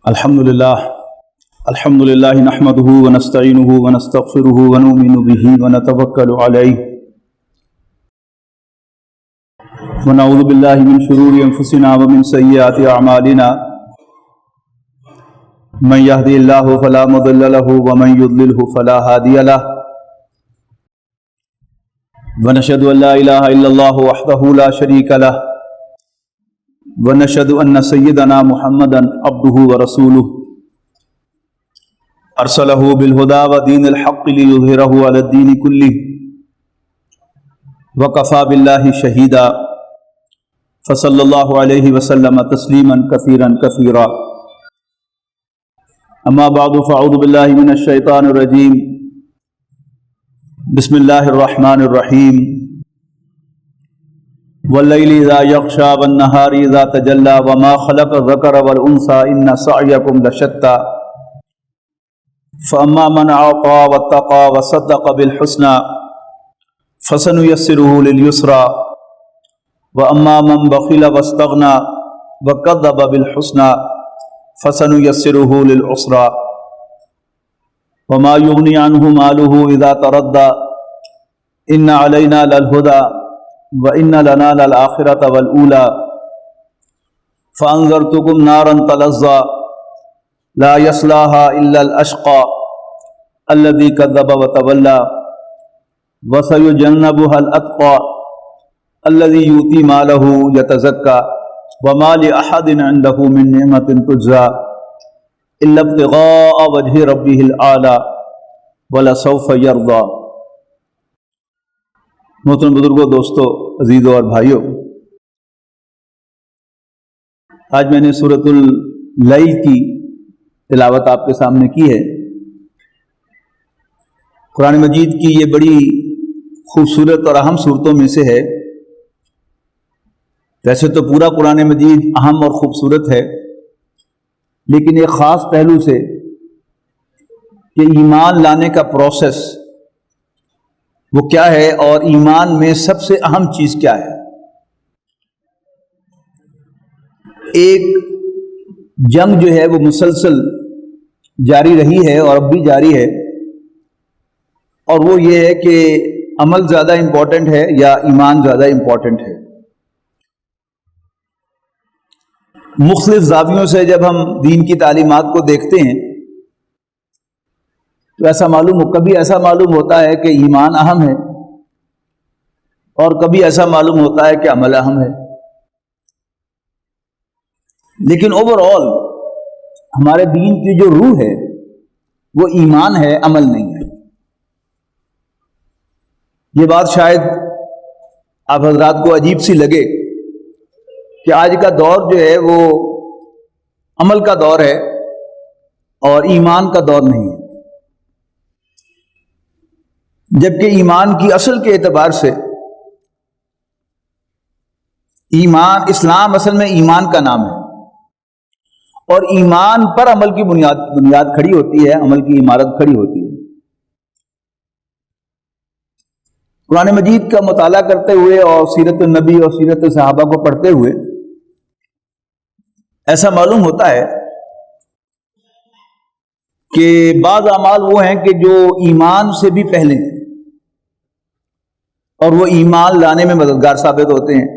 الحمد للہ نحمده ونستعینه ونستغفره ونؤمن به ونتوکل علیہ ونعوذ باللہ من شرور انفسنا ومن سیئات اعمالنا من يهده الله فلا مضل له ومن يضلل فلا هادي له ونشهد ان لا اله الا الله وحده لا شريك له ونشهد ان سيدنا محمدا عبده ورسوله ارسله بالهدى ودين الحق ليظهره على الدين كله وكفى بالله شهيدا فصلى الله عليه وسلم تسليما كثيرا كثيرا اما بعد فاعوذ بالله من الشيطان الرجيم بسم الله الرحمن الرحيم والليل إذا يغشى والنهار إذا تجلى وما خلق الذكر والأنثى إن سعيكم لشتى فأما من أعطى واتقى وصدق بالحسنى فسنيسره لليسرى وأما من بخل واستغنى وكذب بالحسنى فسنيسره للعسرى وما يغني عنه ماله إذا تردى إن علينا للهدى وَإِنَّ لَنَا لَلْآخِرَةَ وَالْأُولَى فَأَنذَرْتُكُمْ نَارًا تَلَظَّى لَا يَصْلَاهَا إِلَّا الْأَشْقَى الَّذِي كَذَّبَ وَتَوَلَّى وَسَيُجَنَّبُهَا الْأَتْقَى الَّذِي يُؤْتِي مَالَهُ يَتَزَكَّى وَمَا لِأَحَدٍ عِندَهُ مِن نِّعْمَةٍ تُجْزَى إِلَّا ابْتِغَاءَ وَجْهِ رَبِّهِ الْأَعْلَى وَلَسَوْفَ يَرْضَى۔ محترم بزرگوں، دوستوں، عزیزوں اور بھائیوں، آج میں نے سورۃ اللیل کی تلاوت آپ کے سامنے کی ہے۔ قرآن مجید کی یہ بڑی خوبصورت اور اہم صورتوں میں سے ہے۔ ویسے تو پورا قرآن مجید اہم اور خوبصورت ہے، لیکن ایک خاص پہلو سے کہ ایمان لانے کا پروسیس وہ کیا ہے اور ایمان میں سب سے اہم چیز کیا ہے۔ ایک جنگ جو ہے وہ مسلسل جاری رہی ہے اور اب بھی جاری ہے، اور وہ یہ ہے کہ عمل زیادہ امپورٹنٹ ہے یا ایمان زیادہ امپورٹنٹ ہے۔ مختلف زاویوں سے جب ہم دین کی تعلیمات کو دیکھتے ہیں تو کبھی ایسا معلوم ہوتا ہے کہ ایمان اہم ہے، اور کبھی ایسا معلوم ہوتا ہے کہ عمل اہم ہے، لیکن اوور آل ہمارے دین کی جو روح ہے وہ ایمان ہے، عمل نہیں ہے۔ یہ بات شاید آپ حضرات کو عجیب سی لگے کہ آج کا دور جو ہے وہ عمل کا دور ہے اور ایمان کا دور نہیں ہے، جبکہ ایمان کی اصل کے اعتبار سے اسلام اصل میں ایمان کا نام ہے، اور ایمان پر عمل کی بنیاد کھڑی ہوتی ہے، عمل کی عمارت کھڑی ہوتی ہے۔ قرآن مجید کا مطالعہ کرتے ہوئے اور سیرت النبی اور سیرت صحابہ کو پڑھتے ہوئے ایسا معلوم ہوتا ہے کہ بعض اعمال وہ ہیں کہ جو ایمان سے بھی پہلے ہیں اور وہ ایمان لانے میں مددگار ثابت ہوتے ہیں۔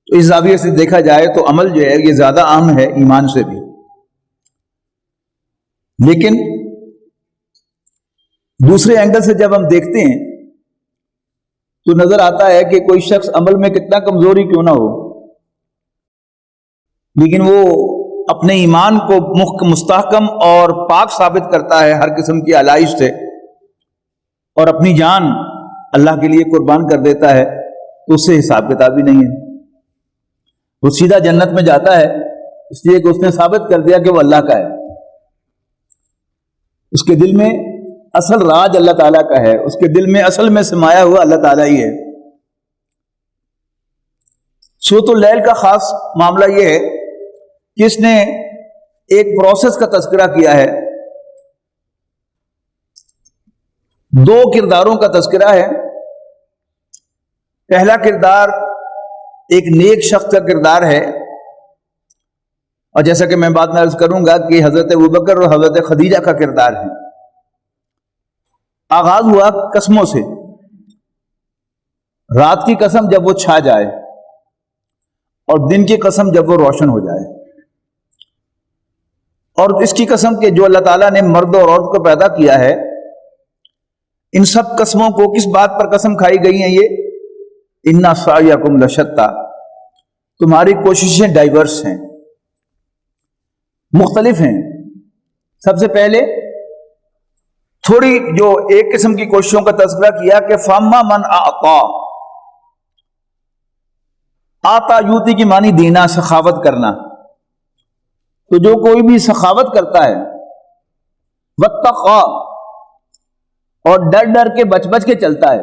تو اس زاویے سے دیکھا جائے تو عمل جو ہے یہ زیادہ اہم ہے ایمان سے بھی، لیکن دوسرے اینگل سے جب ہم دیکھتے ہیں تو نظر آتا ہے کہ کوئی شخص عمل میں کتنا کمزور ہی کیوں نہ ہو، لیکن وہ اپنے ایمان کو مستحکم اور پاک ثابت کرتا ہے ہر قسم کی آلائش سے، اور اپنی جان اللہ کے لیے قربان کر دیتا ہے، تو اس سے حساب کتاب ہی نہیں ہے، وہ سیدھا جنت میں جاتا ہے، اس لیے کہ اس نے ثابت کر دیا کہ وہ اللہ کا ہے۔ اس کے دل میں اصل راج اللہ تعالیٰ کا ہے، اس کے دل میں اصل میں سمایا ہوا اللہ تعالیٰ ہی ہے۔ سورۃ اللیل کا خاص معاملہ یہ ہے کہ اس نے ایک پروسیس کا تذکرہ کیا ہے، دو کرداروں کا تذکرہ ہے۔ پہلا کردار ایک نیک شخص کا کردار ہے اور جیسا کہ میں بعد میں عرض کروں گا کہ حضرت ابوبکر اور حضرت خدیجہ کا کردار ہے. آغاز ہوا قسموں سے. رات کی قسم جب وہ چھا جائے اور دن کی قسم جب وہ روشن ہو جائے. اور اس کی قسم کہ جو اللہ تعالیٰ نے مرد اور عورت کو پیدا کیا ہے، ان سب قسموں کو کس بات پر قسم کھائی گئی ہیں؟ یہ اِنَّ سَعْيَكُمْ لَشَتَّىٰ، تمہاری کوششیں ڈائیورس ہیں، مختلف ہیں. سب سے پہلے تھوڑی جو ایک قسم کی کوششوں کا تذکرہ کیا کہ فَأَمَّا مَنْ أَعْطَىٰ، آتا یوتی کی معنی دینا، سخاوت کرنا. تو جو کوئی بھی سخاوت کرتا ہے، وَاتَّقَىٰ، اور ڈر ڈر کے بچ بچ کے چلتا ہے،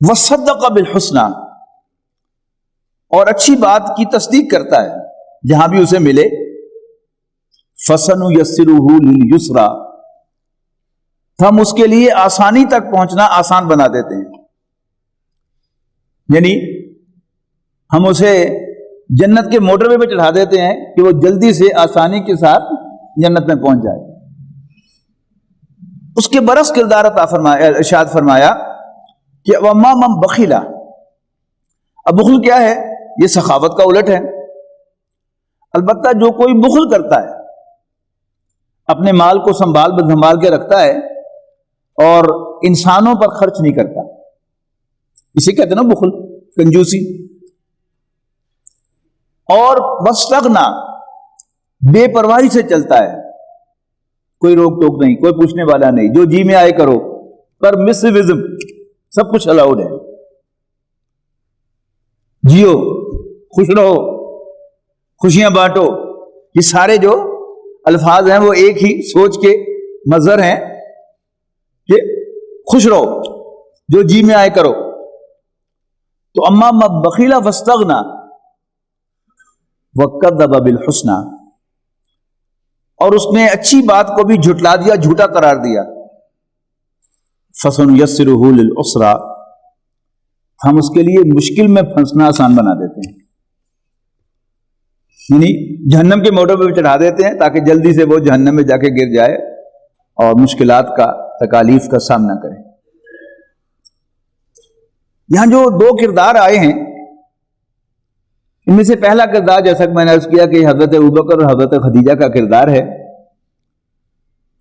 وَصَدَّقَ بِالْحُسْنَىٰ، اور اچھی بات کی تصدیق کرتا ہے جہاں بھی اسے ملے، فَسَنُيَسِّرُهُ لِلْيُسْرَىٰ، ہم اس کے لیے آسانی تک پہنچنا آسان بنا دیتے ہیں. یعنی ہم اسے جنت کے موٹر وے پہ چڑھا دیتے ہیں کہ وہ جلدی سے آسانی کے ساتھ جنت میں پہنچ جائے. اس کے برعکس کردار عطا فرمایا، ارشاد فرمایا کہ وَمَا مَن بَخِلَ. اب بخل کیا ہے؟ یہ سخاوت کا الٹ ہے. البتہ جو کوئی بخل کرتا ہے، اپنے مال کو سنبھال کے رکھتا ہے اور انسانوں پر خرچ نہیں کرتا، اسے کہتے ہیں نا بخل، کنجوسی. اور وَاسْتَغْنَىٰ، بے پرواہی سے چلتا ہے، کوئی روک ٹوک نہیں، کوئی پوچھنے والا نہیں، جو جی میں آئے کرو، پرمیسیوزم، سب کچھ الاؤڈ ہے. جیو، خوش رہو، خوشیاں بانٹو، یہ سارے جو الفاظ ہیں وہ ایک ہی سوچ کے مظہر ہیں کہ خوش رہو، جو جی میں آئے کرو. تو اما من بخیل واستغنى وکذب بالحسنى، اور اس نے اچھی بات کو بھی جھٹلا دیا، جھوٹا قرار دیا. فسنيسره للعسرى، ہم اس کے لیے مشکل میں پھنسنا آسان بنا دیتے ہیں. یعنی جہنم کے موٹر پہ چڑھا دیتے ہیں تاکہ جلدی سے وہ جہنم میں جا کے گر جائے اور مشکلات کا، تکالیف کا سامنا کرے. یہاں جو دو کردار آئے ہیں، ان میں سے پہلا کردار جیسا کہ میں نے عرض کیا کہ حضرت ابوبکر اور حضرت خدیجہ کا کردار ہے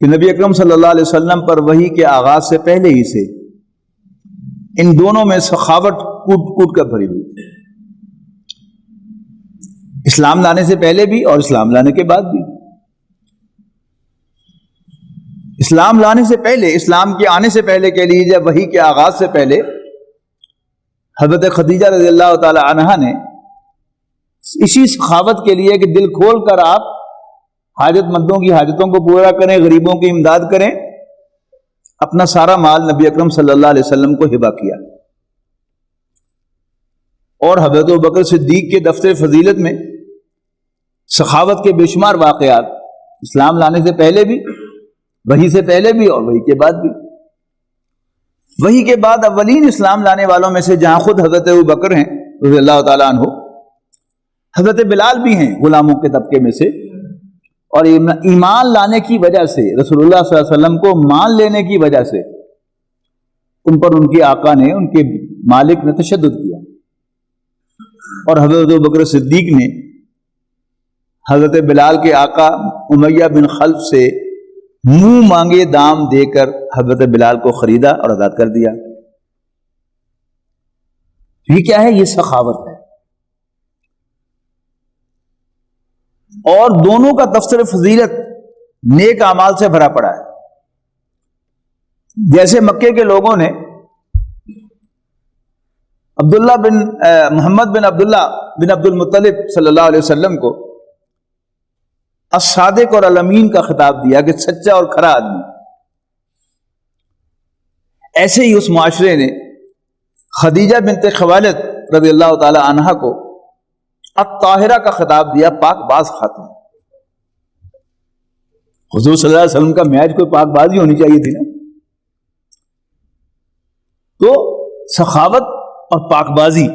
کہ نبی اکرم صلی اللہ علیہ وسلم پر وحی کے آغاز سے پہلے ہی سے ان دونوں میں سخاوت کوٹ کوٹ کر بھری ہوئی، اسلام لانے سے پہلے بھی اور اسلام لانے کے بعد بھی. اسلام لانے سے پہلے، اسلام کے آنے سے پہلے کہہ لیجیے، وحی کے آغاز سے پہلے حضرت خدیجہ رضی اللہ تعالی عنہا نے اسی سخاوت کے لیے کہ دل کھول کر آپ حاجت مندوں کی حاجتوں کو پورا کریں، غریبوں کی امداد کریں، اپنا سارا مال نبی اکرم صلی اللہ علیہ وسلم کو ہبہ کیا. اور حضرت ابوبکر صدیق کے دفتر فضیلت میں سخاوت کے بے شمار واقعات، اسلام لانے سے پہلے بھی، وحی سے پہلے بھی اور وحی کے بعد بھی. وحی کے بعد اولین اسلام لانے والوں میں سے جہاں خود حضرت ابوبکر ہیں رضی اللہ تعالیٰ عنہ، حضرت بلال بھی ہیں غلاموں کے طبقے میں سے، اور ایمان لانے کی وجہ سے، رسول اللہ صلی اللہ علیہ وسلم کو مان لینے کی وجہ سے ان پر ان کے آقا نے، ان کے مالک نے تشدد کیا. اور حضرت ابوبکر صدیق نے حضرت بلال کے آقا امیہ بن خلف سے منہ مانگے دام دے کر حضرت بلال کو خریدا اور آزاد کر دیا. یہ کیا ہے؟ یہ سخاوت ہے. اور دونوں کا دفتر فضیلت نیک اعمال سے بھرا پڑا ہے. جیسے مکے کے لوگوں نے عبداللہ بن محمد بن عبداللہ بن عبد المطلب صلی اللہ علیہ وسلم کو الصادق اور الامین کا خطاب دیا کہ سچا اور کھرا آدمی، ایسے ہی اس معاشرے نے خدیجہ بنت خویلد رضی اللہ تعالی عنہا کو الطاہرہ کا خطاب دیا، پاک باز خاتون. حضور صلی اللہ علیہ وسلم کا معیار کوئی پاک بازی ہونی چاہیے تھی نا. تو سخاوت اور پاک بازی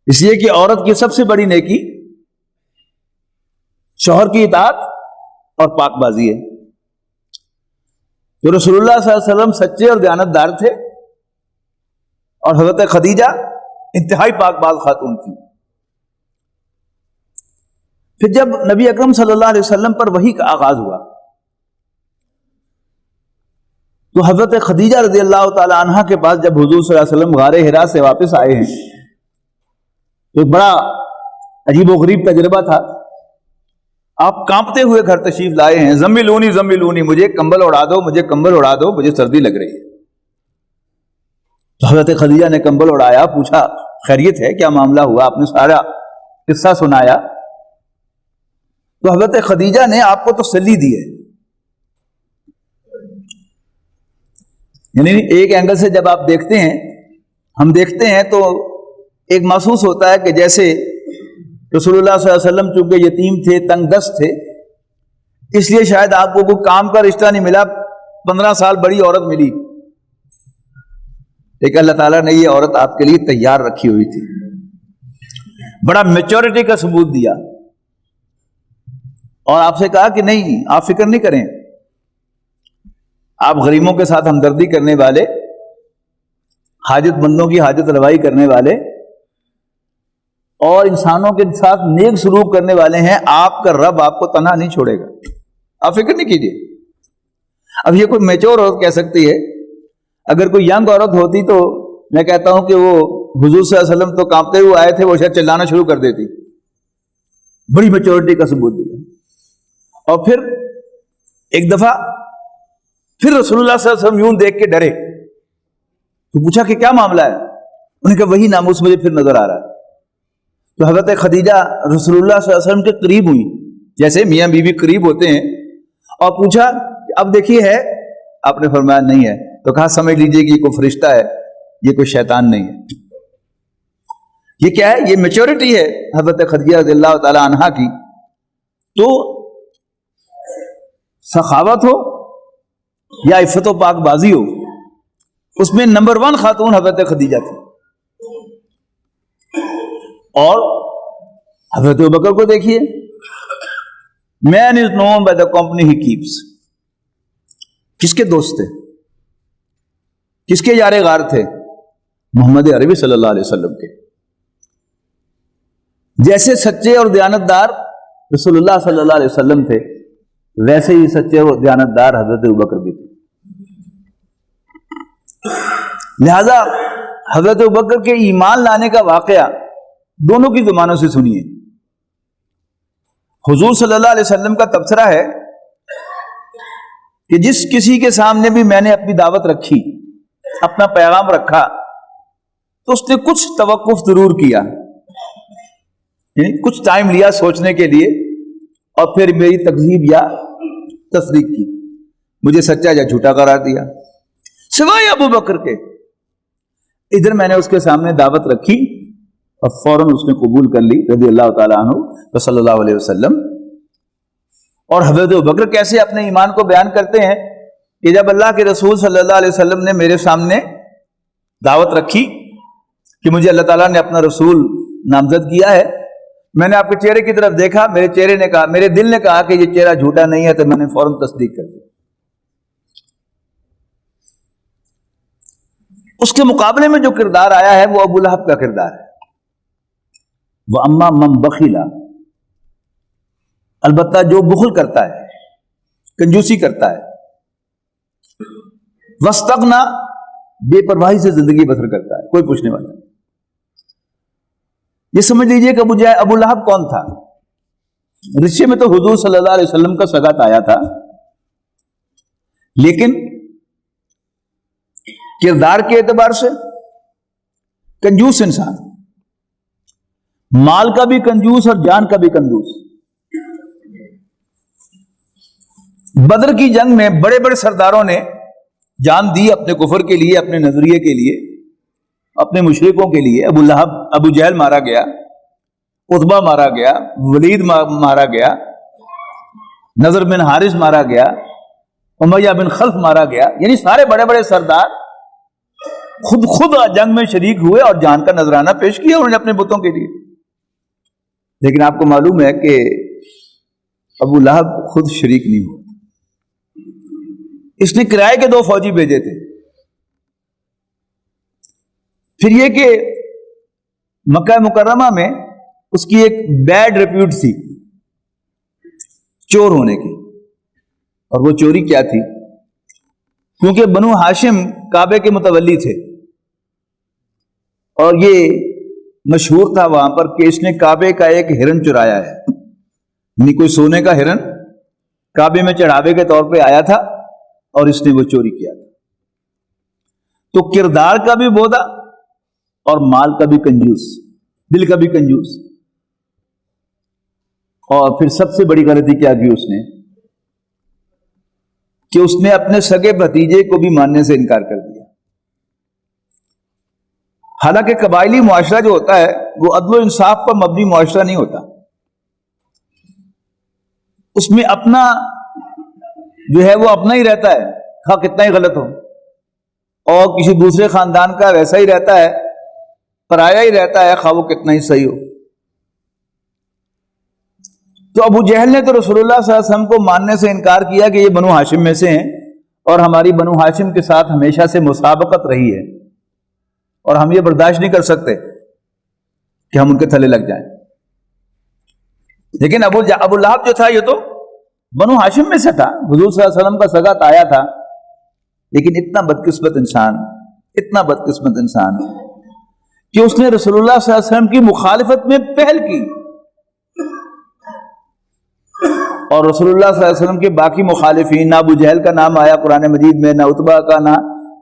اس لیے کہ عورت کی سب سے بڑی نیکی شوہر کی اطاعت اور پاک بازی ہے. تو رسول اللہ صلی اللہ علیہ وسلم سچے اور دیانتدار تھے، اور حضرت خدیجہ انتہائی پاک باز خاتون تھی. پھر جب نبی اکرم صلی اللہ علیہ وسلم پر وحی کا آغاز ہوا تو حضرت خدیجہ رضی اللہ تعالی عنہا کے پاس جب حضور صلی اللہ علیہ وسلم غار حرا سے واپس آئے ہیں تو ایک بڑا عجیب و غریب تجربہ تھا. آپ کانپتے ہوئے گھر تشریف لائے ہیں، زملونی زملونی، مجھے کمبل اڑا دو، مجھے کمبل اڑا دو، مجھے سردی لگ رہی ہے. تو حضرت خدیجہ نے کمبل اڑایا، پوچھا خیریت ہے، کیا معاملہ ہوا؟ آپ نے سارا قصہ سنایا. تو حضرت خدیجہ نے آپ کو تسلی دی ہے. یعنی ایک اینگل سے جب آپ دیکھتے ہیں، ہم دیکھتے ہیں تو ایک محسوس ہوتا ہے کہ جیسے رسول اللہ صلی اللہ علیہ وسلم چونکہ یتیم تھے، تنگ دست تھے، اس لیے شاید آپ کو کوئی کام کا رشتہ نہیں ملا، 15 سال بڑی عورت ملی، لیکن اللہ تعالیٰ نے یہ عورت آپ کے لیے تیار رکھی ہوئی تھی. بڑا میچورٹی کا ثبوت دیا اور آپ سے کہا کہ نہیں، آپ فکر نہیں کریں، آپ غریبوں کے ساتھ ہمدردی کرنے والے، حاجت مندوں کی حاجت روائی کرنے والے اور انسانوں کے ساتھ نیک سلوک کرنے والے ہیں. آپ کا رب آپ کو تنہا نہیں چھوڑے گا، آپ فکر نہیں کیجیے. اب یہ کوئی میچور عورت کہہ سکتی ہے. اگر کوئی ینگ عورت ہوتی تو میں کہتا ہوں کہ وہ حضور صلی اللہ علیہ وسلم تو کانپتے ہوئے آئے تھے، وہ شاید چلانا شروع کر دیتی. بڑی میچورٹی کا ثبوت دیا. اور پھر ایک دفعہ پھر رسول اللہ صلی اللہ علیہ وسلم یوں دیکھ کے ڈرے تو پوچھا کہ کیا معاملہ ہے؟ انہوں نے کہا وہی ناموس مجھے پھر نظر آ رہا ہے. تو حضرت خدیجہ رسول اللہ صلی اللہ علیہ وسلم کے قریب ہوئی، جیسے میاں بیوی قریب ہوتے ہیں، اور پوچھا کہ اب دیکھیے ہے؟ آپ نے فرمایا نہیں ہے. تو کہا سمجھ لیجئے کہ یہ کوئی فرشتہ ہے، یہ کوئی شیطان نہیں ہے. یہ کیا ہے؟ یہ میچورٹی ہے حضرت خدیجہ رضی اللہ تعالی عنہا کی. تو سخاوت ہو یا عفت و پاک بازی ہو، اس میں نمبر 1 خاتون حضرت خدیجہ تھی. اور حضرت ابوبکر کو دیکھیے، man is known by the company he keeps. کس کے دوست تھے؟ کس کے یار غار تھے؟ محمد عربی صلی اللہ علیہ وسلم کے. جیسے سچے اور دیانتدار رسول اللہ صلی اللہ علیہ وسلم تھے، ویسے ہی سچے اور دیانتدار حضرت ابوبکر بھی تھے. لہذا حضرت ابوبکر کے ایمان لانے کا واقعہ دونوں کی زبانوں سے سنیے. حضور صلی اللہ علیہ وسلم کا تبصرہ ہے کہ جس کسی کے سامنے بھی میں نے اپنی دعوت رکھی، اپنا پیغام رکھا، تو اس نے کچھ توقف ضرور کیا، یعنی کچھ ٹائم لیا سوچنے کے لیے، اور پھر میری تکذیب یا تصدیق کی، مجھے سچا یا جھوٹا قرار دیا، سوائے ابو بکر کے. ادھر میں نے اس کے سامنے دعوت رکھی اور فوراً اس نے قبول کر لی رضی اللہ تعالیٰ عنہ صلی اللہ علیہ وسلم. اور حضرت ابوبکر کیسے اپنے ایمان کو بیان کرتے ہیں کہ جب اللہ کے رسول صلی اللہ علیہ وسلم نے میرے سامنے دعوت رکھی کہ مجھے اللہ تعالیٰ نے اپنا رسول نامزد کیا ہے، میں نے آپ کے چہرے کی طرف دیکھا، میرے چہرے نے کہا، میرے دل نے کہا کہ یہ چہرہ جھوٹا نہیں ہے، تو میں نے فوراً تصدیق کر دی. اس کے مقابلے میں جو کردار آیا ہے وہ ابو لہب کا کردار ہے. وَأَمَّا مَنْ بَخِلَ، البتہ جو بخل کرتا ہے، کنجوسی کرتا ہے، وَاسْتَغْنَى، بے پرواہی سے زندگی بسر کرتا ہے، کوئی پوچھنے والا نہیں. یہ سمجھ لیجئے کہ ابو لہب کون تھا؟ رشتے میں تو حضور صلی اللہ علیہ وسلم کا سگا تایا تھا، لیکن کردار کے اعتبار سے کنجوس انسان، مال کا بھی کنجوس اور جان کا بھی کنجوس. بدر کی جنگ میں بڑے بڑے سرداروں نے جان دی اپنے کفر کے لیے، اپنے نظریے کے لیے، اپنے مشرکوں کے لیے. ابو لہب، ابو جہل مارا گیا، عتبہ مارا گیا، ولید مارا گیا، نضر بن حارث مارا گیا، امیہ بن خلف مارا گیا. یعنی سارے بڑے بڑے سردار خود جنگ میں شریک ہوئے اور جان کا نذرانہ پیش کیا انہوں نے اپنے بتوں کے لیے. لیکن آپ کو معلوم ہے کہ ابو لہب خود شریک نہیں ہوا. اس نے کرائے کے 2 فوجی بھیجے تھے. پھر یہ کہ مکہ مکرمہ میں اس کی ایک بیڈ ریپیوٹ تھی چور ہونے کی. اور وہ چوری کیا تھی؟ کیونکہ بنو ہاشم کعبے کے متولی تھے اور یہ مشہور تھا وہاں پر کہ اس نے کعبے کا ایک ہرن چرایا ہے. یعنی کوئی سونے کا ہرن کعبے میں چڑھاوے کے طور پہ آیا تھا اور اس نے وہ چوری کیا تھا. تو کردار کا بھی بودا اور مال کا بھی کنجوس، دل کا بھی کنجوس. اور پھر سب سے بڑی غلطی کیا کی اس نے کہ اس نے اپنے سگے بھتیجے کو بھی ماننے سے انکار کر دیا. حالانکہ قبائلی معاشرہ جو ہوتا ہے وہ عدل و انصاف پر مبنی معاشرہ نہیں ہوتا. اس میں اپنا جو ہے وہ اپنا ہی رہتا ہے، خواہ کتنا ہی غلط ہو، اور کسی دوسرے خاندان کا ویسا ہی رہتا ہے، پرایا ہی رہتا ہے، خواہ وہ کتنا ہی صحیح ہو. تو ابو جہل نے تو رسول اللہ صلی اللہ علیہ وسلم کو ماننے سے انکار کیا کہ یہ بنو ہاشم میں سے ہیں اور ہماری بنو ہاشم کے ساتھ ہمیشہ سے مسابقت رہی ہے اور ہم یہ برداشت نہیں کر سکتے کہ ہم ان کے تھلے لگ جائیں. لیکن ابو لہب جو تھا یہ تو بنو ہاشم میں سے تھا، حضور صلی اللہ علیہ وسلم کا سگا تایا تھا. لیکن اتنا بدقسمت انسان کہ اس نے رسول اللہ صلی اللہ علیہ وسلم کی مخالفت میں پہل کی اور رسول اللہ صلی اللہ علیہ وسلم کے باقی مخالفین، نہ ابو جہل کا نام آیا قرآن مجید میں، نہ عتبہ کا، نہ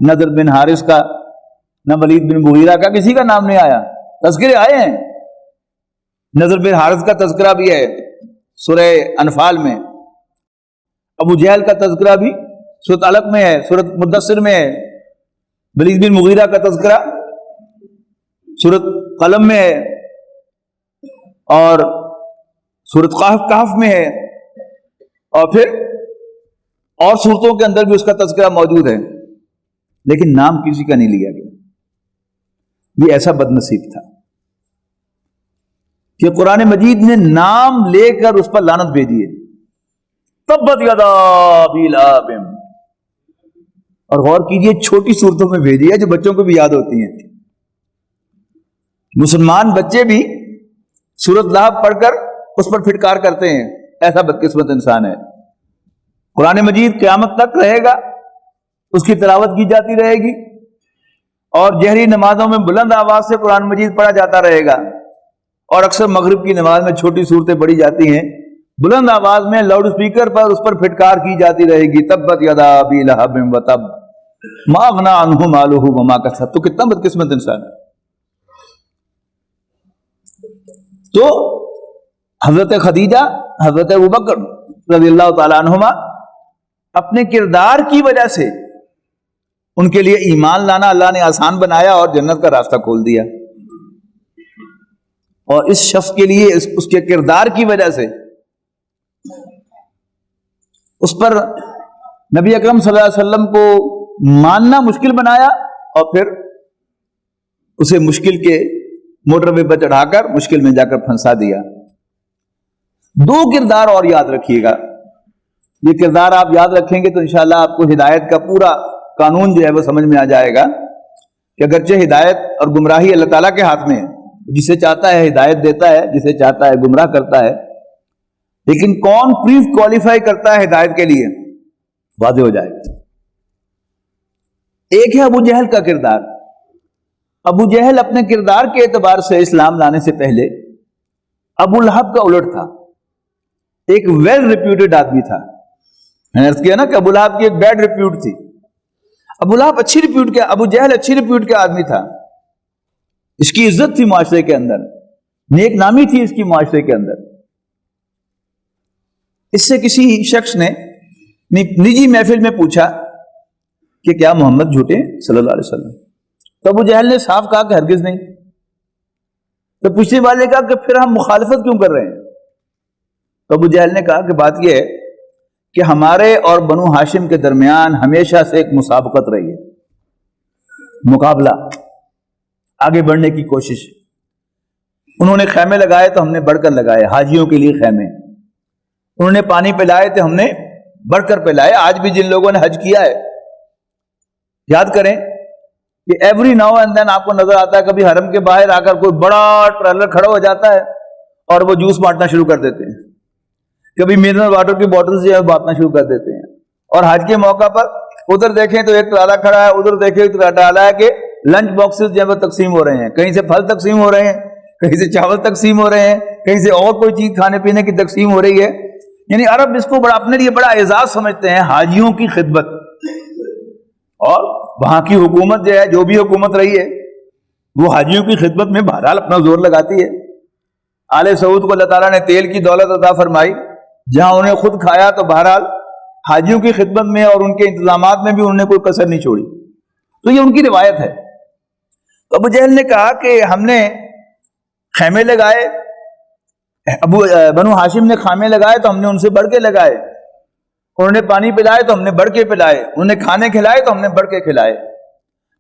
نضر بن حارث کا، نہ ولید بن مغیرہ کا، کسی کا نام نہیں آیا. تذکرے آئے ہیں، نضر بن حارث کا تذکرہ بھی ہے سورہ انفال میں، ابو جہل کا تذکرہ بھی سورۃ علق میں ہے، سورۃ مدثر میں ہے، ولید بن مغیرہ کا تذکرہ سورۃ قلم میں ہے اور سورۃ کہف میں ہے، اور پھر اور سورتوں کے اندر بھی اس کا تذکرہ موجود ہے. لیکن نام کسی کا نہیں لیا گیا. یہ ایسا بد نصیب تھا کہ قرآن مجید نے نام لے کر اس پر لعنت بھیجی ہے. تبت یدا ابی لہب. اور غور کیجئے چھوٹی صورتوں میں بھیجی ہے جو بچوں کو بھی یاد ہوتی ہیں. مسلمان بچے بھی سورۃ لہب پڑھ کر اس پر پھٹکار کرتے ہیں. ایسا بدقسمت انسان ہے. قرآن مجید قیامت تک رہے گا، اس کی تلاوت کی جاتی رہے گی اور جہری نمازوں میں بلند آواز سے قرآن مجید پڑھا جاتا رہے گا، اور اکثر مغرب کی نماز میں چھوٹی صورتیں پڑھی جاتی ہیں، بلند آواز میں لاؤڈ اسپیکر پر اس پر پھٹکار کی جاتی رہے گی. تبت یدا ابی لہب وتب ما اغنی عنہ مالہ وما کسب. تو کتنا بدقسمت انسان ہے. تو حضرت خدیجہ، حضرت ابوبکر رضی اللہ تعالیٰ عنہما اپنے کردار کی وجہ سے ان کے لیے ایمان لانا اللہ نے آسان بنایا اور جنت کا راستہ کھول دیا. اور اس شخص کے لیے اس کے کردار کی وجہ سے اس پر نبی اکرم صلی اللہ علیہ وسلم کو ماننا مشکل بنایا اور پھر اسے مشکل کے موٹر وے پر چڑھا کر مشکل میں جا کر پھنسا دیا. 2 کردار اور یاد رکھیے گا. یہ کردار آپ یاد رکھیں گے تو انشاءاللہ آپ کو ہدایت کا پورا قانون جو ہے وہ سمجھ میں آ جائے گا کہ اگرچہ ہدایت اور گمراہی اللہ تعالیٰ کے ہاتھ میں ہے، جسے چاہتا ہے ہدایت دیتا ہے، جسے چاہتا ہے گمراہ کرتا ہے، لیکن کون پری کوالیفائی کرتا ہے ہدایت کے لیے واضح ہو جائے گا. ایک ہے ابو جہل کا کردار. ابو جہل اپنے کردار کے اعتبار سے اسلام لانے سے پہلے ابو لہب کا الٹ تھا. ایک ویل ریپیوٹڈ آدمی تھا. میں نے عرض کیا نا کہ ابو لہب کی ایک بیڈ ریپیوٹ تھی. ابو لہب اچھی ریپیوٹ کے، ابو جہل اچھی ریپیوٹ کا آدمی تھا. اس کی عزت تھی معاشرے کے اندر، نیک نامی تھی اس کی معاشرے کے اندر. اس سے کسی شخص نے نجی محفل میں پوچھا کہ کیا محمد جھوٹے صلی اللہ علیہ وسلم؟ تو ابو جہل نے صاف کہا کہ ہرگز نہیں. تو پوچھنے والے نے کہا کہ پھر ہم مخالفت کیوں کر رہے ہیں؟ تو ابو جہل نے کہا کہ بات یہ ہے کہ ہمارے اور بنو ہاشم کے درمیان ہمیشہ سے ایک مسابقت رہی ہے. مقابلہ، آگے بڑھنے کی کوشش. انہوں نے خیمے لگائے تو ہم نے بڑھ کر لگائے، حاجیوں کے لیے خیمے. انہوں نے پانی پلائے تو ہم نے بڑھ کر پلائے. آج بھی جن لوگوں نے حج کیا ہے یاد کریں کہ ایوری ناؤ اینڈ دین آپ کو نظر آتا ہے کبھی حرم کے باہر آ کر کوئی بڑا ٹریلر کھڑا ہو جاتا ہے اور وہ جوس بانٹنا شروع کر دیتے ہیں، کبھی منرل واٹر کی بوٹلز جو ہے بانٹنا شروع کر دیتے ہیں. اور حج کے موقع پر ادھر دیکھیں تو ایک ٹرالا کھڑا ہے، ادھر دیکھیں ایک ٹرالا ہے کہ لنچ باکسز جو ہے وہ تقسیم ہو رہے ہیں، کہیں سے پھل تقسیم ہو رہے ہیں، کہیں سے چاول تقسیم ہو رہے ہیں، کہیں سے اور کوئی چیز کھانے پینے کی تقسیم ہو رہی ہے. یعنی عرب اس کو بڑا اپنے لیے بڑا اعزاز سمجھتے ہیں، حاجیوں کی خدمت. اور وہاں کی حکومت جو ہے، جو بھی حکومت رہی ہے، وہ حاجیوں کی خدمت میں بہرحال اپنا زور لگاتی ہے. آل سعود کو اللہ تعالیٰ نے تیل کی دولت عطا فرمائی، جہاں انہیں خود کھایا تو بہرحال حاجیوں کی خدمت میں اور ان کے انتظامات میں بھی انہوں نے کوئی کسر نہیں چھوڑی. تو یہ ان کی روایت ہے. تو ابو جہل نے کہا کہ ہم نے خیمے لگائے، بنو ہاشم نے خیمے لگائے تو ہم نے ان سے بڑھ کے لگائے. انہوں نے پانی پلائے تو ہم نے بڑھ کے پلائے، انہوں نے کھانے کھلائے تو ہم نے بڑھ کے کھلائے.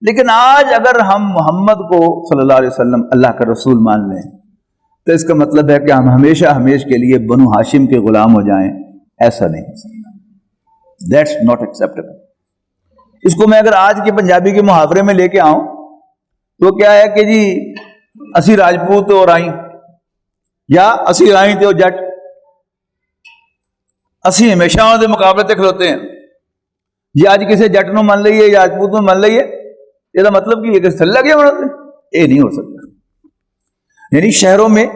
لیکن آج اگر ہم محمد کو صلی اللہ علیہ وسلم اللہ کا رسول مان لیں تو اس کا مطلب ہے کہ ہم ہمیشہ کے لیے بنو ہاشم کے غلام ہو جائیں. ایسا نہیں ہو سکتا. That's not acceptable. اس کو میں اگر آج کے پنجابی کے محاورے میں لے کے آؤں تو کیا ہے کہ جی اسی راجپوت اور آئیں، یا اسی آئیں تے جٹ، اسی ہمیشہ دے مقابلے تے کھلوتے ہیں. جی آج کسی جٹ نو من لئیے یا راجپوت نو من لئیے، یہ مطلب کہ یہ تھل لگے ہونا تھے، یہ نہیں ہو سکتا. یعنی شہروں میں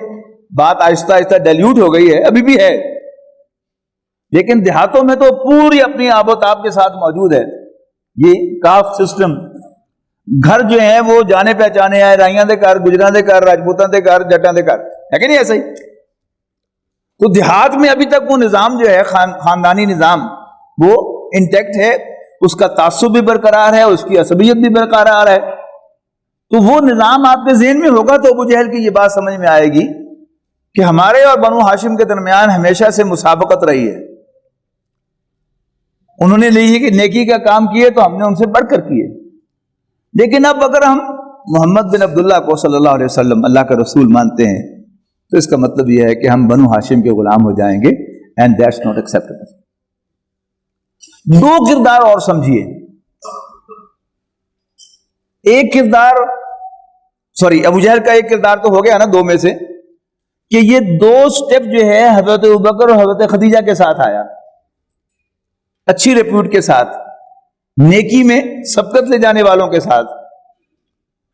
بات آہستہ آہستہ ڈیلیوٹ ہو گئی ہے، ابھی بھی ہے، لیکن دیہاتوں میں تو پوری اپنی آب و تاب کے ساتھ موجود ہے. یہ کاسٹ سسٹم، گھر جو ہیں وہ جانے پہچانے ہیں، رائیاں دے گھر، گجراں دے گھر، راجپوتاں دے گھر، جٹاں دے گھر، ہے کہ نہیں ایسا ہی؟ تو دیہات میں ابھی تک وہ نظام جو ہے خاندانی نظام وہ انٹیکٹ ہے، اس کا تعصب بھی برقرار ہے، اس کی عصبیت بھی برقرار ہے. تو وہ نظام آپ کے ذہن میں ہوگا تو ابو جہل کی یہ بات سمجھ میں آئے گی کہ ہمارے اور بنو ہاشم کے درمیان ہمیشہ سے مسابقت رہی ہے. انہوں نے نیکی کا کام کیے تو ہم نے ان سے بڑھ کر کیے. لیکن اب اگر ہم محمد بن عبداللہ کو صلی اللہ علیہ وسلم اللہ کا رسول مانتے ہیں تو اس کا مطلب یہ ہے کہ ہم بنو ہاشم کے غلام ہو جائیں گے. And that's not acceptable. دو کردار اور سمجھیے. ایک کردار، ابو جہل کا ایک کردار تو ہو گیا نا دو میں سے، کہ یہ دو سٹیپ جو ہے حضرت ابوبکر اور حضرت خدیجہ کے ساتھ آیا، اچھی ریپیوٹ کے ساتھ، نیکی میں سبقت لے جانے والوں کے ساتھ.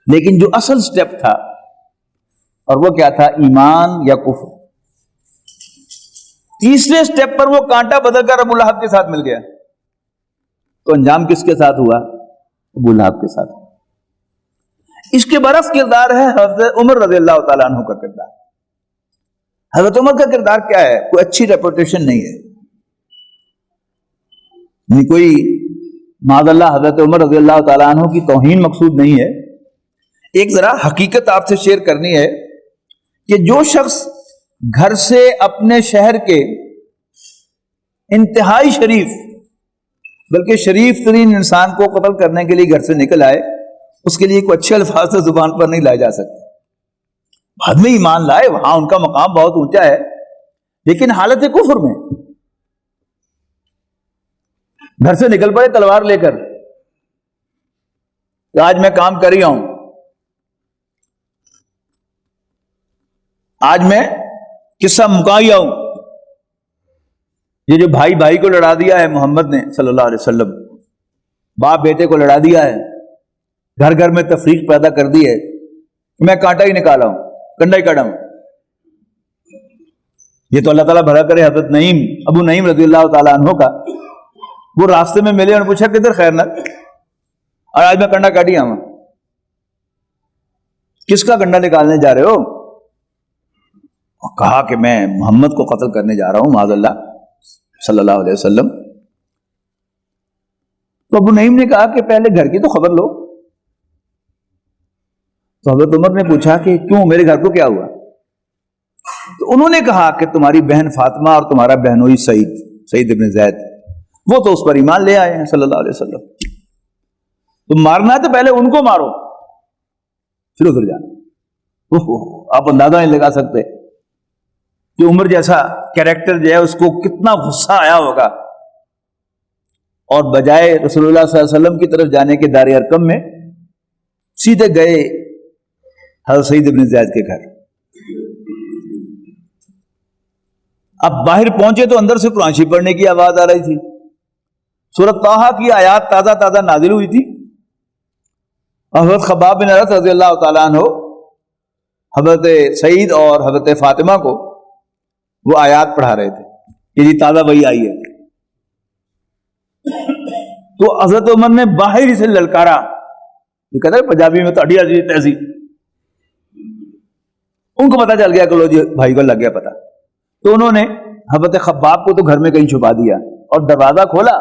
لیکن جو اصل سٹیپ تھا اور وہ کیا تھا؟ ایمان یا کفر. تیسرے سٹیپ پر وہ کانٹا بدل کر ابو لہب کے ساتھ مل گیا. تو انجام کس کے ساتھ ہوا؟ ابو لہب کے ساتھ. اس کے برعکس کردار ہے حضرت عمر رضی اللہ تعالیٰ عنہ کا کردار. حضرت عمر کا کردار کیا ہے؟ کوئی اچھی ریپوٹیشن نہیں ہے، نہیں کوئی معاذ اللہ حضرت عمر رضی اللہ تعالیٰ عنہ کی توہین مقصود نہیں ہے. ایک ذرا حقیقت آپ سے شیئر کرنی ہے کہ جو شخص گھر سے اپنے شہر کے انتہائی شریف بلکہ شریف ترین انسان کو قتل کرنے کے لیے گھر سے نکل آئے، اس کے لیے کوئی اچھے الفاظ سے زبان پر نہیں لائے جا سکتے. بعد میں ایمان لائے، وہاں ان کا مقام بہت اونچا ہے، لیکن حالت کفر میں گھر سے نکل پڑے تلوار لے کر کہ آج میں کام کر رہا ہوں، آج میں قصہ مکایا ہوں. یہ جو بھائی بھائی کو لڑا دیا ہے محمد نے صلی اللہ علیہ وسلم، باپ بیٹے کو لڑا دیا ہے، گھر گھر میں تفریق پیدا کر دی ہے، میں کانٹا ہی نکالا ہوں، کنڈا ہی کاٹا ہوں. یہ تو اللہ تعالیٰ بھلا کرے حضرت نعیم ابو نعیم رضی اللہ تعالیٰ عنہ کا، وہ راستے میں ملے اور پوچھا کدھر خیر نہ، اور آج میں کنڈا کاٹی آؤں. کس کا کنڈا نکالنے جا رہے ہو؟ کہا کہ میں محمد کو قتل کرنے جا رہا ہوں معاذ اللہ صلی اللہ علیہ وسلم. تو ابو نعیم نے کہا کہ پہلے گھر کی تو خبر لو. تو حضرت عمر نے پوچھا کہ کیوں، میرے گھر کو کیا ہوا؟ تو انہوں نے کہا کہ تمہاری بہن فاطمہ اور تمہارا بہنوئی سعید ابن زید، وہ تو اس پر ایمان لے آئے ہیں صلی اللہ علیہ وسلم. تو مارنا ہے تو پہلے ان کو مارو پھر ادھر جانا۔ آپ اندازہ نہیں لگا سکتے کہ عمر جیسا کیریکٹر جو ہے اس کو کتنا غصہ آیا ہوگا، اور بجائے رسول اللہ صلی اللہ علیہ وسلم کی طرف جانے کے دار ارقم میں سیدھے گئے حضرت سعید بن زید کے گھر۔ اب باہر پہنچے تو اندر سے قرآن شریف پڑھنے کی آواز آ رہی تھی، سورۃ طٰہٰ کی آیات تازہ تازہ نازل ہوئی تھی۔ حضرت خباب بن ارت رضی اللہ تعالیٰ عنہ حضرت سعید اور حضرت فاطمہ کو وہ آیات پڑھا رہے تھے کہ جی تازہ وہی آئی ہے۔ تو حضرت عمر نے باہر ہی سے للکارا، یہ کہتا ہے پنجابی میں تو اڈیا جی تیسی، ان کو پتا چل گیا کہ لو جی بھائی کو لگ گیا پتا، تو انہوں نے حضرت خباب کو تو گھر میں کہیں چھپا دیا، اور دروازہ کھولا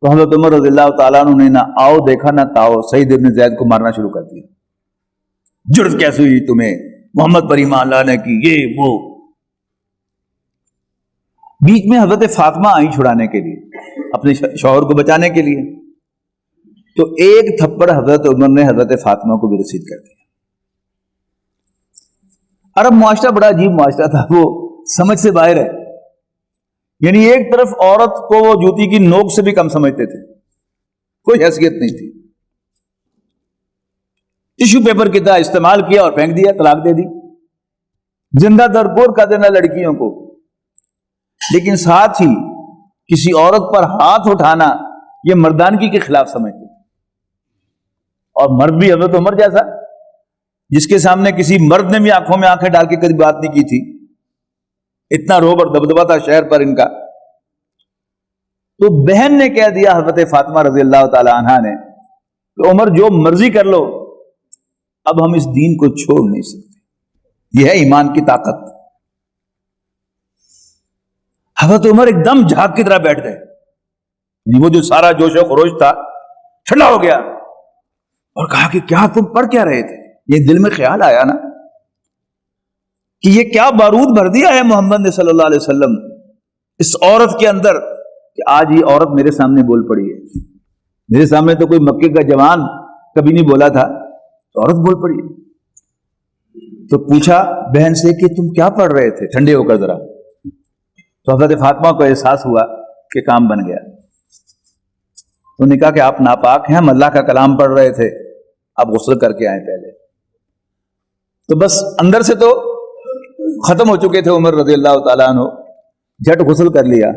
تو حضرت عمر رضی اللہ تعالیٰ عنہ نے نہ آؤ دیکھا نہ تاؤ، سعید بن زید کو مارنا شروع کر دیا۔ جرت کیسے ہوئی تمہیں محمد پر ایمان لانے کی، یہ وہ۔ بیچ میں حضرت فاطمہ آئی چھڑانے کے لیے، اپنے شوہر کو بچانے کے لیے، تو ایک تھپڑ حضرت عمر نے حضرت فاطمہ کو بھی رسید کر دیا۔ عرب معاشرہ بڑا عجیب معاشرہ تھا، وہ سمجھ سے باہر ہے، یعنی ایک طرف عورت کو وہ جوتی کی نوک سے بھی کم سمجھتے تھے، کوئی حیثیت نہیں تھی۔ ٹشو پیپر کی طرح استعمال کیا اور پھینک دیا، طلاق دے دی، زندہ درگور کر دینا لڑکیوں کو۔ لیکن ساتھ ہی کسی عورت پر ہاتھ اٹھانا یہ مردانگی کے خلاف سمجھتے تھے، اور مرد بھی حضرت عمر جیسا، جس کے سامنے کسی مرد نے بھی آنکھوں میں آنکھیں ڈال کے کبھی بات نہیں کی تھی، اتنا روب اور دبدبہ تھا شہر پر ان کا۔ تو بہن نے کہہ دیا حضرت فاطمہ رضی اللہ تعالی عنہا نے کہ عمر جو مرضی کر لو، اب ہم اس دین کو چھوڑ نہیں سکتے، یہ ہے ایمان کی طاقت۔ حضرت عمر ایک دم جھاگ کی طرح بیٹھ گئے، وہ جو سارا جوش و خروش تھا ٹھنڈا ہو گیا، اور کہا کہ کیا تم پڑھ کیا رہے تھے؟ یہ دل میں خیال آیا نا کہ یہ کیا بارود بھر دیا ہے محمد نے صلی اللہ علیہ وسلم اس عورت کے اندر، کہ آج یہ عورت میرے سامنے بول پڑی ہے۔ میرے سامنے تو کوئی مکے کا جوان کبھی نہیں بولا تھا، عورت بول پڑی ہے۔ تو پوچھا بہن سے کہ تم کیا پڑھ رہے تھے، ٹھنڈے ہو کر ذرا۔ تو حضرت فاطمہ کو احساس ہوا کہ کام بن گیا، انہوں نے کہا کہ آپ ناپاک ہیں، ہم اللہ کا کلام پڑھ رہے تھے، آپ غسل کر کے آئیں پہلے۔ تو بس اندر سے تو ختم ہو چکے تھے عمر رضی اللہ تعالیٰ عنہ، جھٹ غسل کر لیا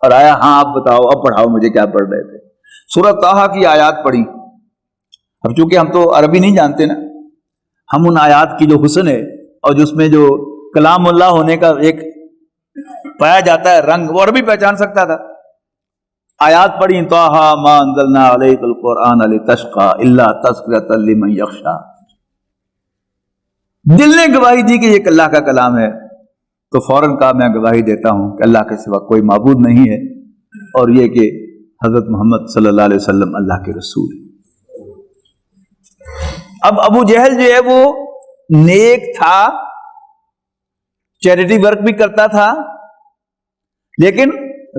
اور آیا، ہاں آپ بتاؤ، اب پڑھاؤ مجھے کیا پڑھ رہے تھے۔ سورۃ طٰہٰ کی آیات پڑھی۔ اب چونکہ ہم تو عربی نہیں جانتے نا، ہم ان آیات کی جو حسن ہے اور جو اس میں جو کلام اللہ ہونے کا ایک پایا جاتا ہے رنگ، وہ عربی پہچان سکتا تھا۔ آیات پڑھی، طٰہٰ ما انزلنا علیک القرآن لتشقی الا تذکرۃ لمن یخشی۔ دل نے گواہی دی کہ یہ اللہ کا کلام ہے، تو فوراً کہا میں گواہی دیتا ہوں کہ اللہ کے سوا کوئی معبود نہیں ہے، اور یہ کہ حضرت محمد صلی اللہ علیہ وسلم اللہ کے رسول ہیں۔ اب ابو جہل جو ہے وہ نیک تھا، چیریٹی ورک بھی کرتا تھا، لیکن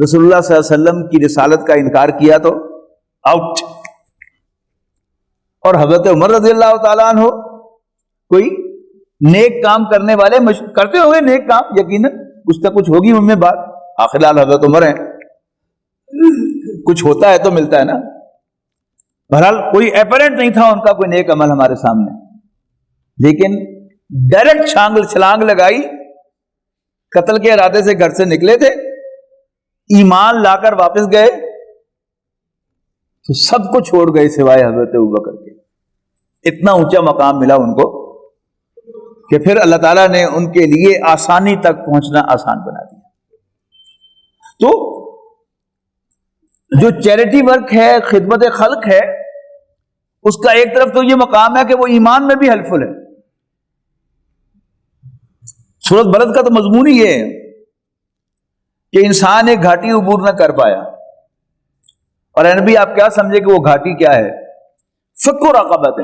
رسول اللہ صلی اللہ علیہ وسلم کی رسالت کا انکار کیا تو آؤٹ۔ اور حضرت عمر رضی اللہ تعالیٰ عنہ کوئی نیک کام کرنے والے، کرتے ہوئے نیک کام، یقیناً کچھ نہ کچھ ہوگی ان میں بات، آخر حال حضرت عمر ہیں، کچھ ہوتا ہے تو ملتا ہے نا۔ بہرحال کوئی اپیرنٹ نہیں تھا ان کا کوئی نیک عمل ہمارے سامنے، لیکن ڈائریکٹ چھلانگ لگائی، قتل کے ارادے سے گھر سے نکلے تھے، ایمان لا کر واپس گئے تو سب کو چھوڑ گئے سوائے حضرت ابوبکر کے۔ اتنا اونچا مقام ملا ان کو کہ پھر اللہ تعالیٰ نے ان کے لیے آسانی تک پہنچنا آسان بنا دیا۔ تو جو چیریٹی ورک ہے، خدمت خلق ہے، اس کا ایک طرف تو یہ مقام ہے کہ وہ ایمان میں بھی ہیلپفل ہے۔ سورۃ بلد کا تو مضمون ہی یہ ہے کہ انسان ایک گھاٹی عبور نہ کر پایا، اور اے نبی آپ کیا سمجھے کہ وہ گھاٹی کیا ہے؟ فک رقبۃ،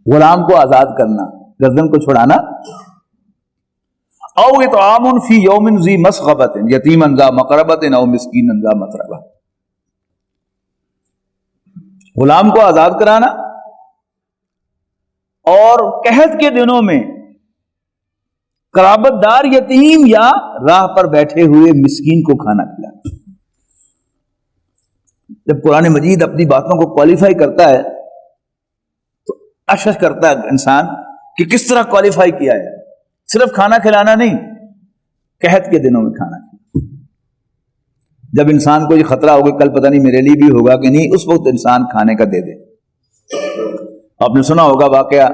غلام کو آزاد کرنا، گردن کو چھڑانا، او اطعام فی یوم ذی مسغبۃ یتیما ذا مقربۃ او مسکینا ذا متربہ۔ غلام کو آزاد کرانا اور قحط کے دنوں میں قرابت دار یتیم یا راہ پر بیٹھے ہوئے مسکین کو کھانا کھلانا. جب قرآن مجید اپنی باتوں کو کوالیفائی کرتا ہے تو اشش کرتا ہے انسان کہ کس طرح کوالیفائی کیا ہے. صرف کھانا کھلانا نہیں، قحط کے دنوں میں کھانا کھلانا. جب انسان کو یہ خطرہ ہوگا کل پتہ نہیں میرے لیے بھی ہوگا کہ نہیں، اس وقت انسان کھانے کا دے دے. آپ نے سنا ہوگا واقعہ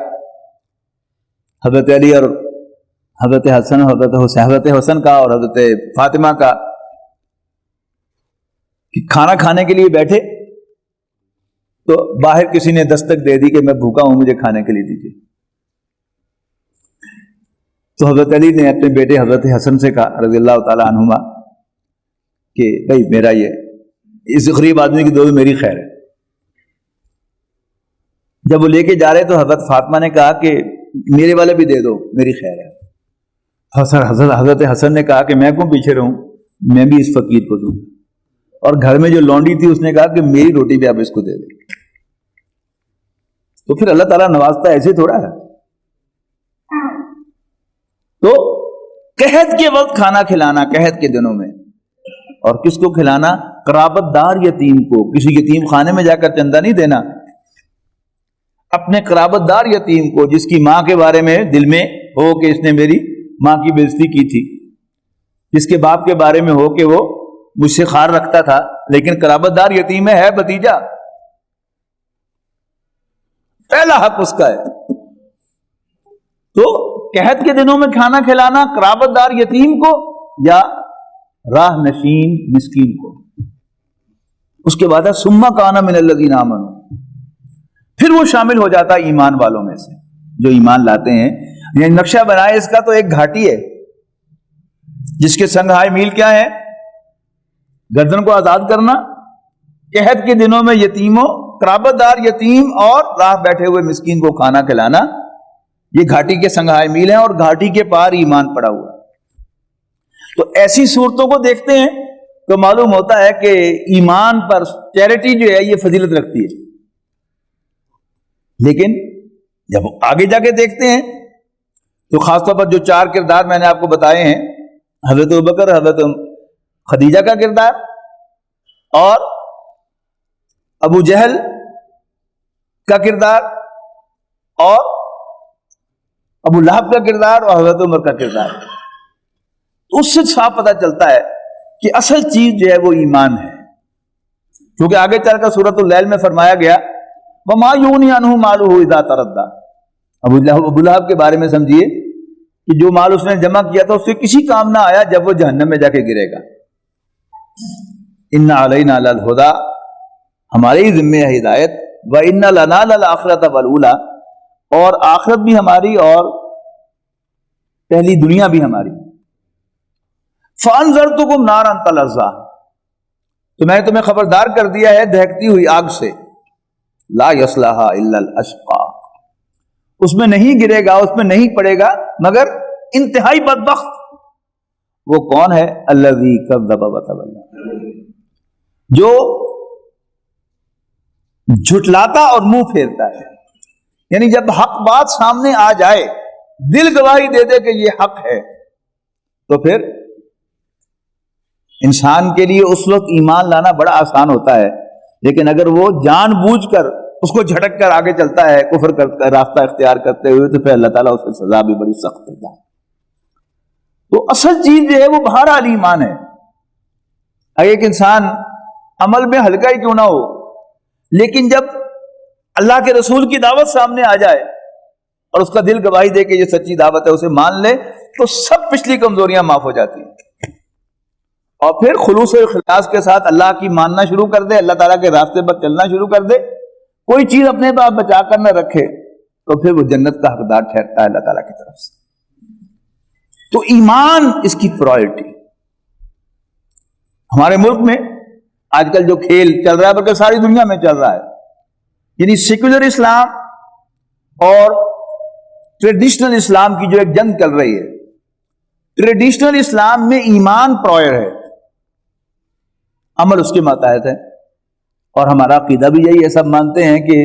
حضرت علی اور حضرت حسن، حضرت حسن کا اور حضرت فاطمہ کا، کہ کھانا کھانے کے لیے بیٹھے تو باہر کسی نے دستک دے دی کہ میں بھوکا ہوں، مجھے کھانے کے لیے دیجیے. تو حضرت علی نے اپنے بیٹے حضرت حسن سے کہا رضی اللہ تعالی عنہما کہ بھائی میرا یہ اس غریب آدمی کی دعا میری خیر ہے. جب وہ لے کے جا رہے تو حضرت فاطمہ نے کہا کہ میرے والے بھی دے دو، میری خیر ہے. حضرت حسن نے کہا کہ میں کیوں پیچھے رہوں، میں بھی اس فقیر کو دوں. اور گھر میں جو لونڈی تھی اس نے کہا کہ میری روٹی بھی آپ اس کو دے دیں. تو پھر اللہ تعالیٰ نوازتا ایسے تھوڑا ہے. تو قحط کے وقت کھانا کھلانا، قحط کے دنوں میں، اور کس کو کھلانا؟ قرابت دار یتیم کو. کسی یتیم خانے میں جا کر چندہ نہیں دینا، اپنے قرابت دار یتیم کو، جس کی ماں کے بارے میں دل میں ہو کہ اس نے میری ماں کی بے عزتی کی تھی، جس کے باپ کے بارے میں ہو کہ وہ مجھ سے خار رکھتا تھا، لیکن قرابت دار یتیم ہے بھتیجا، پہلا حق اس کا ہے. تو قحط کے دنوں میں کھانا کھلانا قرابت دار یتیم کو یا راہ نشین مسکین کو. اس کے بعد ثم کان من الذین آمنوا، پھر وہ شامل ہو جاتا ہے ایمان والوں میں سے جو ایمان لاتے ہیں. یعنی نقشہ بنائے اس کا تو ایک گھاٹی ہے جس کے سنگھائے میل کیا ہے؟ گردن کو آزاد کرنا، قحط کے دنوں میں یتیموں، قرابت دار یتیم اور راہ بیٹھے ہوئے مسکین کو کھانا کھلانا. یہ گھاٹی کے سنگھائے میل ہیں اور گھاٹی کے پار ایمان پڑا ہوا. تو ایسی صورتوں کو دیکھتے ہیں تو معلوم ہوتا ہے کہ ایمان پر چیریٹی جو ہے یہ فضیلت رکھتی ہے. لیکن جب آگے جا کے دیکھتے ہیں تو خاص طور پر جو 4 کردار میں نے آپ کو بتائے ہیں، حضرت ابوبکر، حضرت خدیجہ کا کردار، اور ابو جہل کا کردار، اور ابو لہب کا کردار، اور حضرت عمر کا کردار، تو اس سے صاف پتہ چلتا ہے کہ اصل چیز جو ہے وہ ایمان ہے. کیونکہ آگے چل کر سورۃ اللیل میں فرمایا گیا وَمَا يُغْنِي عَنْهُ مَالُهُ إِذَا تَرَدَّى. ابو لہب کے بارے میں سمجھیے کہ جو مال اس نے جمع کیا تھا اس سے کسی کام نہ آیا جب وہ جہنم میں جا کے گرے گا. اِنَّ عَلَيْنَا لَلْهُدَى، ہمارے ہی ذمہ ہے ہدایت، وَإِنَّ لَنَا لَلْآخِرَةَ وَالْأُولَى، اور آخرت بھی ہماری اور پہلی دنیا بھی ہماری. فَأَنذَرْتُكُمْ نَارًا تَلَظَّىٰ، تو میں تمہیں خبردار کر دیا ہے دہکتی ہوئی آگ سے. لا يصلها الا الاشقى، اس میں نہیں گرے گا، اس میں نہیں پڑے گا مگر انتہائی بدبخت. وہ کون ہے؟ الذی کذب وتولی، جو جھٹلاتا اور منہ پھیرتا ہے. یعنی جب حق بات سامنے آ جائے، دل گواہی دے دے کہ یہ حق ہے، تو پھر انسان کے لیے اس وقت ایمان لانا بڑا آسان ہوتا ہے. لیکن اگر وہ جان بوجھ کر اس کو جھٹک کر آگے چلتا ہے کفر کا راستہ اختیار کرتے ہوئے، تو پھر اللہ تعالیٰ اس کی سزا بھی بڑی سخت دیتا ہے. تو اصل چیز جو ہے وہ بہرحال ایمان ہے. اگر ایک انسان عمل میں ہلکا ہی کیوں نہ ہو، لیکن جب اللہ کے رسول کی دعوت سامنے آ جائے اور اس کا دل گواہی دے کہ یہ سچی دعوت ہے، اسے مان لے، تو سب پچھلی کمزوریاں معاف ہو جاتی ہیں. اور پھر خلوص و اخلاص کے ساتھ اللہ کی ماننا شروع کر دے، اللہ تعالیٰ کے راستے پر چلنا شروع کر دے، کوئی چیز اپنے پاس بچا کر نہ رکھے، تو پھر وہ جنت کا حقدار ٹھہرتا ہے اللہ تعالیٰ کی طرف سے. تو ایمان اس کی پرائرٹی. ہمارے ملک میں آج کل جو کھیل چل رہا ہے، بلکہ ساری دنیا میں چل رہا ہے، یعنی سیکولر اسلام اور ٹریڈیشنل اسلام کی جو ایک جنگ چل رہی ہے. ٹریڈیشنل اسلام میں ایمان پرائر ہے، عمل اس کے ماتحت ہے. اور ہمارا عقیدہ بھی یہی ہے، سب مانتے ہیں کہ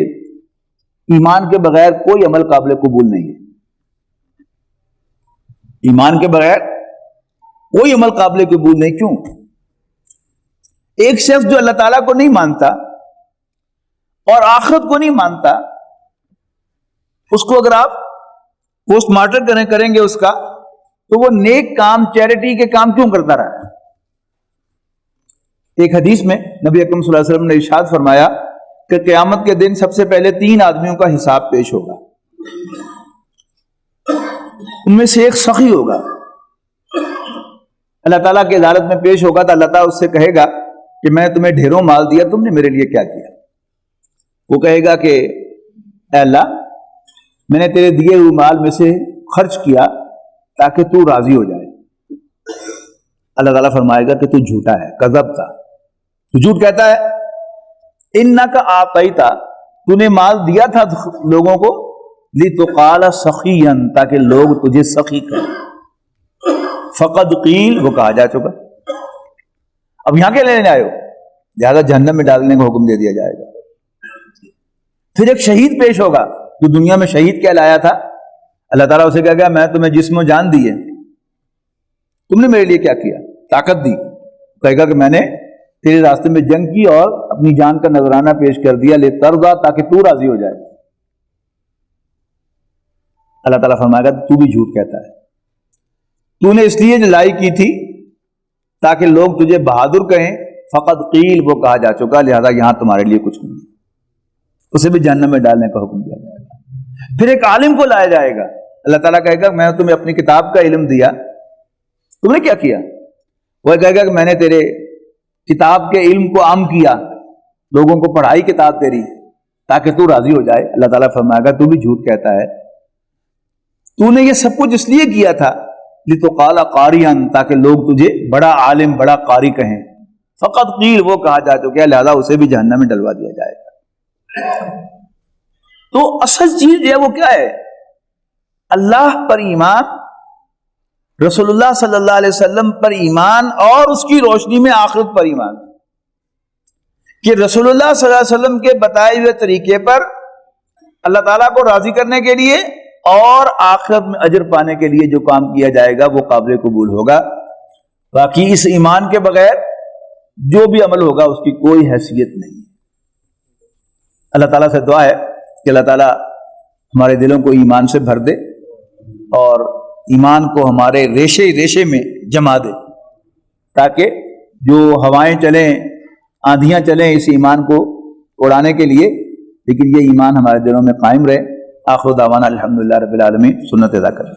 ایمان کے بغیر کوئی عمل قابل قبول نہیں ہے. ایمان کے بغیر کوئی عمل قابل قبول نہیں. کیوں؟ ایک شخص جو اللہ تعالیٰ کو نہیں مانتا اور آخرت کو نہیں مانتا، اس کو اگر آپ پوسٹ مارٹم کریں گے اس کا، تو وہ نیک کام، چیریٹی کے کام کیوں کرتا رہا ہے؟ ایک حدیث میں نبی اکرم صلی اللہ علیہ وسلم نے ارشاد فرمایا کہ قیامت کے دن سب سے پہلے 3 آدمیوں کا حساب پیش ہوگا. ان میں سے ایک سخی ہوگا، اللہ تعالیٰ کی عدالت میں پیش ہوگا تو اللہ تعالیٰ اس سے کہے گا کہ میں تمہیں ڈھیروں مال دیا، تم نے میرے لیے کیا کیا؟ وہ کہے گا کہ اے اللہ، میں نے تیرے دیے ہوئے مال میں سے خرچ کیا تاکہ تو راضی ہو جائے. اللہ تعالیٰ فرمائے گا کہ تو جھوٹا ہے، کذب تھا، تو جھوٹ کہتا ہے. انک اعطیتا، تو نے مال دیا تھا لوگوں کو، لتقال سخیا، تاکہ لوگ تجھے سخی کہیں. فقد قیل، وہ کہا جا چکا، اب یہاں کے لینے آئے ہو، لہذا جہنم میں ڈالنے کا حکم دے دیا جائے گا. پھر ایک شہید پیش ہوگا جو دنیا میں شہید کہلایا تھا. اللہ تعالیٰ اسے کہے گا میں تمہیں جسم و جان دی ہے، تم نے میرے لیے کیا کیا؟ طاقت دی. کہے گا کہ میں نے تیرے راستے میں جنگ کی اور اپنی جان کا نذرانہ پیش کر دیا، لترضا، تاکہ تو راضی ہو جائے. اللہ تعالیٰ فرمائے گا تو بھی جھوٹ کہتا ہے، تو نے اس لیے لڑائی کی تھی تاکہ لوگ تجھے بہادر کہیں. فقط قیل، وہ کہا جا چکا، لہذا یہاں تمہارے لیے کچھ نہیں. اسے بھی جہنم میں ڈالنے کا حکم دیا جائے گا. پھر ایک عالم کو لایا جائے گا. اللہ تعالیٰ کہے گا میں تمہیں اپنی کتاب کا علم دیا، تم نے کیا کیا؟ وہ کہے گا کہ میں نے تیرے کتاب کے علم کو عام کیا، لوگوں کو پڑھائی کتاب تیری تاکہ تو راضی ہو جائے. اللہ تعالیٰ فرمائے گا تو بھی جھوٹ کہتا ہے، تو نے یہ سب کچھ اس لیے کیا تھا لتقال قاریًا، تاکہ لوگ تجھے بڑا عالم، بڑا قاری کہیں. فقط قیل، وہ کہا جا چکا، لہذا اسے بھی جہنم میں ڈلوا دیا جائے گا. تو اصل چیز جو ہے وہ کیا ہے؟ اللہ پر ایمان، رسول اللہ صلی اللہ علیہ وسلم پر ایمان، اور اس کی روشنی میں آخرت پر ایمان، کہ رسول اللہ صلی اللہ علیہ وسلم کے بتائے ہوئے طریقے پر اللہ تعالیٰ کو راضی کرنے کے لیے اور آخرت میں اجر پانے کے لیے جو کام کیا جائے گا وہ قابل قبول ہوگا. باقی اس ایمان کے بغیر جو بھی عمل ہوگا اس کی کوئی حیثیت نہیں. اللہ تعالیٰ سے دعا ہے کہ اللہ تعالیٰ ہمارے دلوں کو ایمان سے بھر دے اور ایمان کو ہمارے ریشے ریشے میں جما دے، تاکہ جو ہوائیں چلیں، آندھیاں چلیں اس ایمان کو اڑانے کے لیے، لیکن یہ ایمان ہمارے دلوں میں قائم رہے. آخر دعوانا الحمدللہ رب العالمین. سنت ادا کریں.